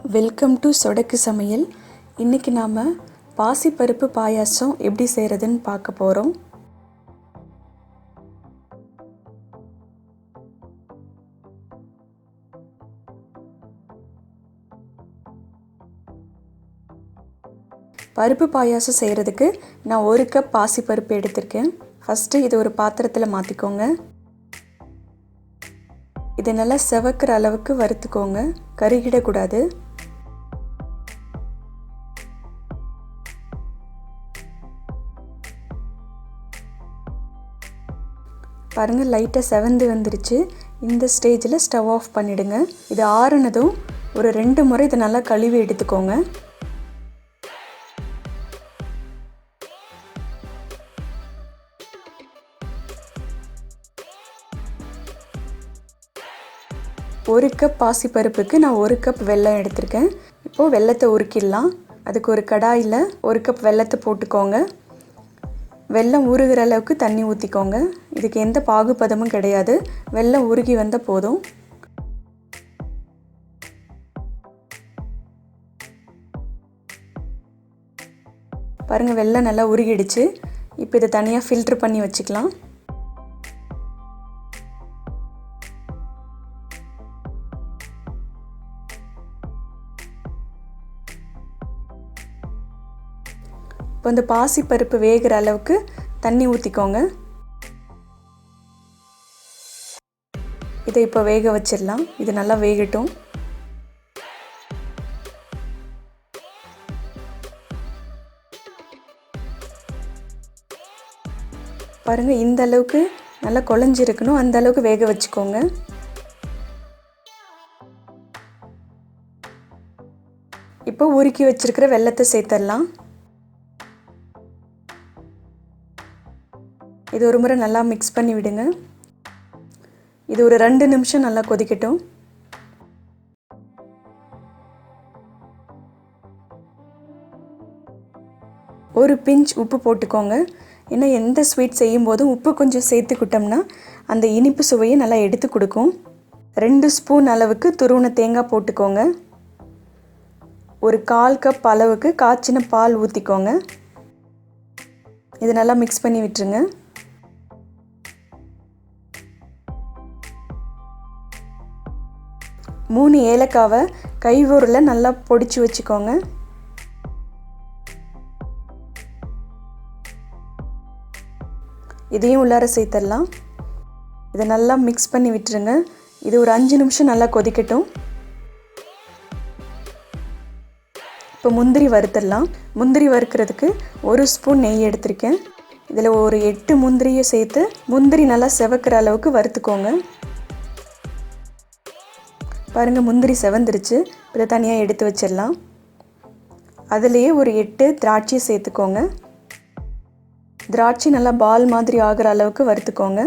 Welcome to சொடக்கு சமையல். இன்றைக்கி நாம் பாசி பருப்பு பாயாசம் எப்படி செய்கிறதுன்னு பார்க்க போகிறோம். பருப்பு பாயாசம் செய்கிறதுக்கு நான் 1 கப் பாசி பருப்பு எடுத்திருக்கேன். ஃபஸ்ட்டு இது ஒரு பாத்திரத்தில் மாற்றிக்கோங்க. இதை நல்லா செவக்கிற அளவுக்கு வறுத்துக்கோங்க, கருகிடக்கூடாது. பாருங்கள், லைட்டாக செவந்து வந்துருச்சு. இந்த ஸ்டேஜில் ஸ்டவ் ஆஃப் பண்ணிவிடுங்க. இது ஆறுனதும் ஒரு 2 முறை இதை நல்லா கழுவி எடுத்துக்கோங்க. ஒரு கப் பாசி பருப்புக்கு நான் 1 கப் வெல்லம் எடுத்திருக்கேன். இப்போது வெல்லத்தை உருக்கிடலாம். அதுக்கு ஒரு கடாயில் 1 கப் வெல்லத்தை போட்டுக்கோங்க. வெல்லம் உருகிற அளவுக்கு தண்ணி ஊற்றிக்கோங்க. இதுக்கு எந்த பாகுபதமும் கிடையாது, வெல்லம் உருகி வந்தால் போதும். பாருங்கள், வெல்லம் நல்லா உருகிடுச்சு. இப்போ இதை தனியாக ஃபில்ட்ரு பண்ணி வச்சுக்கலாம். இப்போ இந்த பாசி பருப்பு வேகிற அளவுக்கு தண்ணி ஊற்றிக்கோங்க. இதை இப்போ வேக வச்சிடலாம். இது நல்லா வேகட்டும். பாருங்கள், இந்த அளவுக்கு நல்லா குழஞ்சிருக்கணும், அந்த அளவுக்கு வேக வச்சுக்கோங்க. இப்போ உருக்கி வச்சிருக்கிற வெல்லத்தை சேர்த்துடலாம். இது ஒரு முறை நல்லா மிக்ஸ் பண்ணி விடுங்க. இது ஒரு 2 நிமிஷம் நல்லா கொதிக்கட்டும். ஒரு பிஞ்ச் உப்பு போட்டுக்கோங்க. ஏன்னா எந்த ஸ்வீட் செய்யும் போதும் உப்பு கொஞ்சம் சேர்த்துக்கிட்டோம்னா அந்த இனிப்பு சுவையை நல்லா எடுத்து கொடுக்கும். 2 ஸ்பூன் அளவுக்கு துருவின தேங்காய் போட்டுக்கோங்க. ஒரு 1/4 கப் அளவுக்கு காய்ச்சின பால் ஊற்றிக்கோங்க. இது நல்லா மிக்ஸ் பண்ணி விட்டுருங்க. மூணு ஏலக்காவை கைவிரலில் நல்லா பொடிச்சு வச்சுக்கோங்க. இதையும் உள்ளார சேர்த்துடலாம். இதை நல்லா மிக்ஸ் பண்ணி விட்டுருங்க. இது ஒரு 5 நிமிஷம் நல்லா கொதிக்கட்டும். இப்போ முந்திரி வறுத்துடலாம். முந்திரி வறுக்கிறதுக்கு 1 ஸ்பூன் நெய் எடுத்திருக்கேன். இதில் ஒரு 8 முந்திரியை சேர்த்து முந்திரி நல்லா செவக்கிற அளவுக்கு வறுத்துக்கோங்க. பாருங்கள், முந்திரி செவந்துருச்சு. இதை தனியாக எடுத்து வச்சிடலாம். அதுலேயே ஒரு 8 திராட்சையை சேர்த்துக்கோங்க. திராட்சை நல்லா பால் மாதிரி ஆகிற அளவுக்கு வறுத்துக்கோங்க.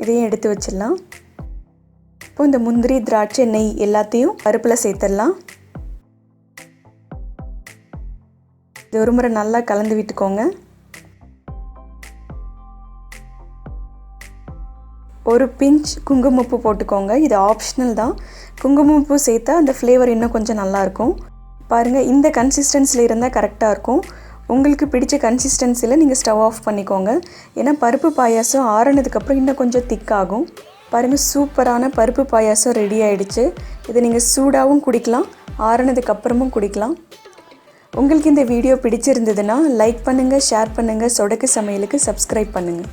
இதையும் எடுத்து வச்சிடலாம். இப்போ இந்த முந்திரி, திராட்சை, நெய் எல்லாத்தையும் பருப்பில் சேர்த்துடலாம். இது ஒரு முறை நல்லா கலந்து விட்டுக்கோங்க. ஒரு பிஞ்ச் குங்குமப்பூ போட்டுக்கோங்க. இது ஆப்ஷனல் தான். குங்குமப்பூ சேர்த்தா அந்த ஃப்ளேவர் இன்னும் கொஞ்சம் நல்லாயிருக்கும். பாருங்கள், இந்த கன்சிஸ்டன்சியில் இருந்தால் கரெக்டாக இருக்கும். உங்களுக்கு பிடிச்ச கன்சிஸ்டன்சியில் நீங்கள் ஸ்டவ் ஆஃப் பண்ணிக்கோங்க. ஏன்னா பருப்பு பாயாசம் ஆறுனதுக்கப்புறம் இன்னும் கொஞ்சம் திக்காகும். பாருங்கள், சூப்பரான பருப்பு பாயாசம் ரெடி ஆகிடுச்சு. இதை நீங்கள் சூடாகவும் குடிக்கலாம், ஆறுனதுக்கப்புறமும் குடிக்கலாம். உங்களுக்கு இந்த வீடியோ பிடிச்சிருந்ததுன்னா லைக் பண்ணுங்கள், ஷேர் பண்ணுங்கள். சொடக்கு சமையலுக்கு சப்ஸ்கிரைப் பண்ணுங்கள்.